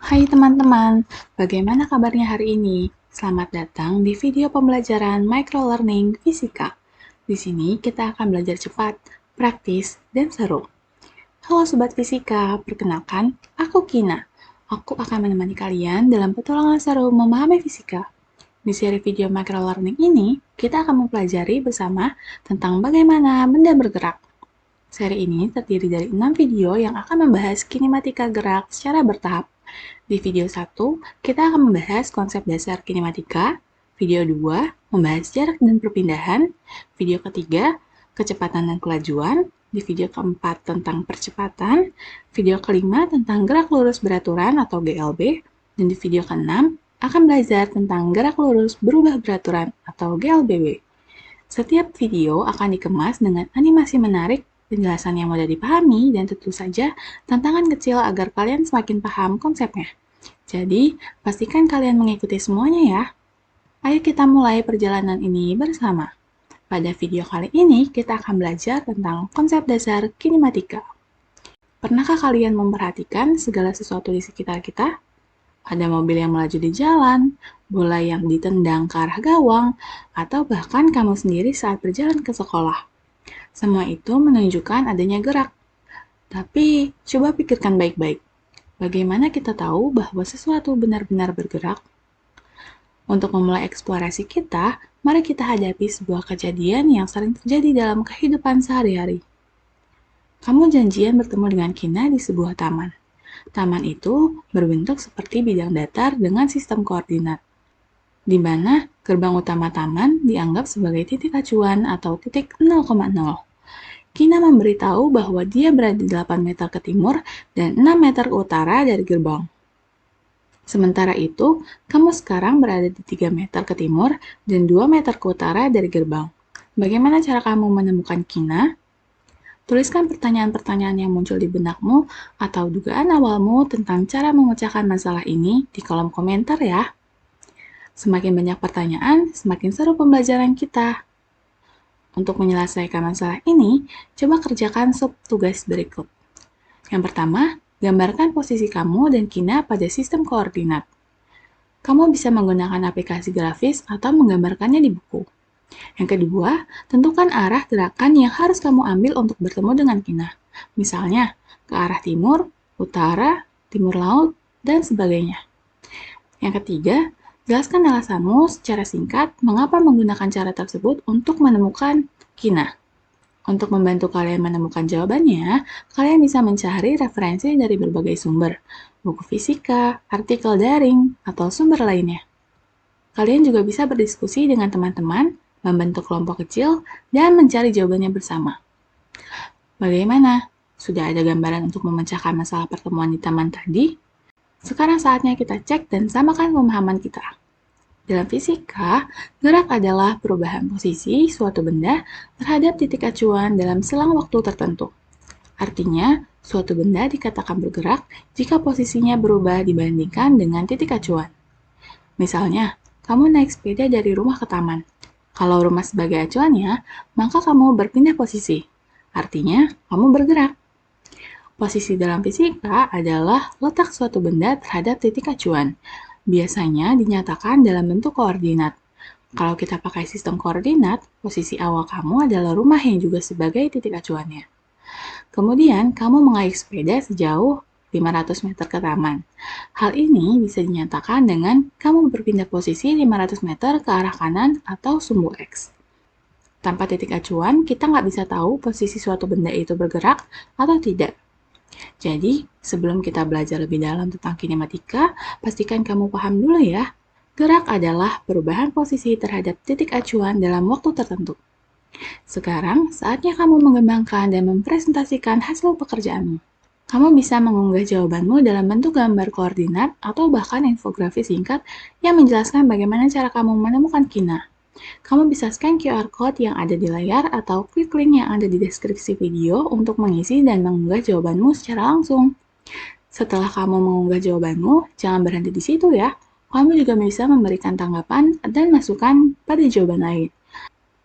Hai teman-teman, bagaimana kabarnya hari ini? Selamat datang di video pembelajaran microlearning fisika. Di sini kita akan belajar cepat, praktis, dan seru. Halo Sobat Fisika, perkenalkan, aku Kina. Aku akan menemani kalian dalam petualangan seru memahami fisika. Di seri video microlearning ini, kita akan mempelajari bersama tentang bagaimana benda bergerak. Seri ini terdiri dari 6 video yang akan membahas kinematika gerak secara bertahap. Di video 1, kita akan membahas konsep dasar kinematika. Video 2, membahas jarak dan perpindahan. Video ketiga, kecepatan dan kelajuan. Di video keempat, tentang percepatan. Video kelima, tentang gerak lurus beraturan atau GLB. Dan di video keenam, akan belajar tentang gerak lurus berubah beraturan atau GLBW. Setiap video akan dikemas dengan animasi menarik, penjelasan yang mudah dipahami, dan tentu saja tantangan kecil agar kalian semakin paham konsepnya. Jadi, pastikan kalian mengikuti semuanya ya. Ayo kita mulai perjalanan ini bersama. Pada video kali ini, kita akan belajar tentang konsep dasar kinematika. Pernahkah kalian memperhatikan segala sesuatu di sekitar kita? Ada mobil yang melaju di jalan, bola yang ditendang ke arah gawang, atau bahkan kamu sendiri saat berjalan ke sekolah. Semua itu menunjukkan adanya gerak. Tapi, coba pikirkan baik-baik. Bagaimana kita tahu bahwa sesuatu benar-benar bergerak? Untuk memulai eksplorasi kita, mari kita hadapi sebuah kejadian yang sering terjadi dalam kehidupan sehari-hari. Kamu janjian bertemu dengan Kina di sebuah taman. Taman itu berbentuk seperti bidang datar dengan sistem koordinat, di mana gerbang utama taman dianggap sebagai titik acuan atau titik 0,0. Kina memberitahu bahwa dia berada di 8 meter ke timur dan 6 meter ke utara dari gerbang. Sementara itu, kamu sekarang berada di 3 meter ke timur dan 2 meter ke utara dari gerbang. Bagaimana cara kamu menemukan Kina? Tuliskan pertanyaan-pertanyaan yang muncul di benakmu atau dugaan awalmu tentang cara memecahkan masalah ini di kolom komentar ya. Semakin banyak pertanyaan, semakin seru pembelajaran kita. Untuk menyelesaikan masalah ini, coba kerjakan subtugas berikut. Yang pertama, gambarkan posisi kamu dan Kina pada sistem koordinat. Kamu bisa menggunakan aplikasi grafis atau menggambarkannya di buku. Yang kedua, tentukan arah gerakan yang harus kamu ambil untuk bertemu dengan Kina. Misalnya, ke arah timur, utara, timur laut, dan sebagainya. Yang ketiga, jelaskan alasanmu secara singkat mengapa menggunakan cara tersebut untuk menemukan Kina. Untuk membantu kalian menemukan jawabannya, kalian bisa mencari referensi dari berbagai sumber, buku fisika, artikel daring, atau sumber lainnya. Kalian juga bisa berdiskusi dengan teman-teman, membentuk kelompok kecil, dan mencari jawabannya bersama. Bagaimana? Sudah ada gambaran untuk memecahkan masalah pertemuan di taman tadi? Sekarang saatnya kita cek dan samakan pemahaman kita. Dalam fisika, gerak adalah perubahan posisi suatu benda terhadap titik acuan dalam selang waktu tertentu. Artinya, suatu benda dikatakan bergerak jika posisinya berubah dibandingkan dengan titik acuan. Misalnya, kamu naik sepeda dari rumah ke taman. Kalau rumah sebagai acuannya, maka kamu berpindah posisi. Artinya, kamu bergerak. Posisi dalam fisika adalah letak suatu benda terhadap titik acuan. Biasanya dinyatakan dalam bentuk koordinat. Kalau kita pakai sistem koordinat, posisi awal kamu adalah rumah yang juga sebagai titik acuannya. Kemudian, kamu mengayuh sepeda sejauh 500 meter ke taman. Hal ini bisa dinyatakan dengan kamu berpindah posisi 500 meter ke arah kanan atau sumbu X. Tanpa titik acuan, kita nggak bisa tahu posisi suatu benda itu bergerak atau tidak. Jadi, sebelum kita belajar lebih dalam tentang kinematika, pastikan kamu paham dulu ya. Gerak adalah perubahan posisi terhadap titik acuan dalam waktu tertentu. Sekarang, saatnya kamu mengembangkan dan mempresentasikan hasil pekerjaanmu. Kamu bisa mengunggah jawabanmu dalam bentuk gambar koordinat atau bahkan infografis singkat yang menjelaskan bagaimana cara kamu menemukan Kina. Kamu bisa scan QR Code yang ada di layar atau klik link yang ada di deskripsi video untuk mengisi dan mengunggah jawabanmu secara langsung. Setelah kamu mengunggah jawabanmu, jangan berhenti di situ ya. Kamu juga bisa memberikan tanggapan dan masukan pada jawaban lain.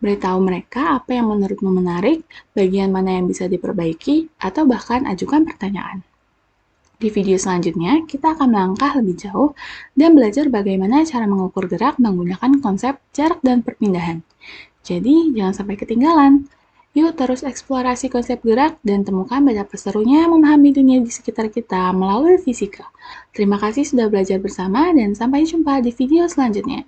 Beritahu mereka apa yang menurutmu menarik, bagian mana yang bisa diperbaiki, atau bahkan ajukan pertanyaan. Di video selanjutnya, kita akan melangkah lebih jauh dan belajar bagaimana cara mengukur gerak menggunakan konsep jarak dan perpindahan. Jadi, jangan sampai ketinggalan. Yuk terus eksplorasi konsep gerak dan temukan betapa serunya memahami dunia di sekitar kita melalui fisika. Terima kasih sudah belajar bersama dan sampai jumpa di video selanjutnya.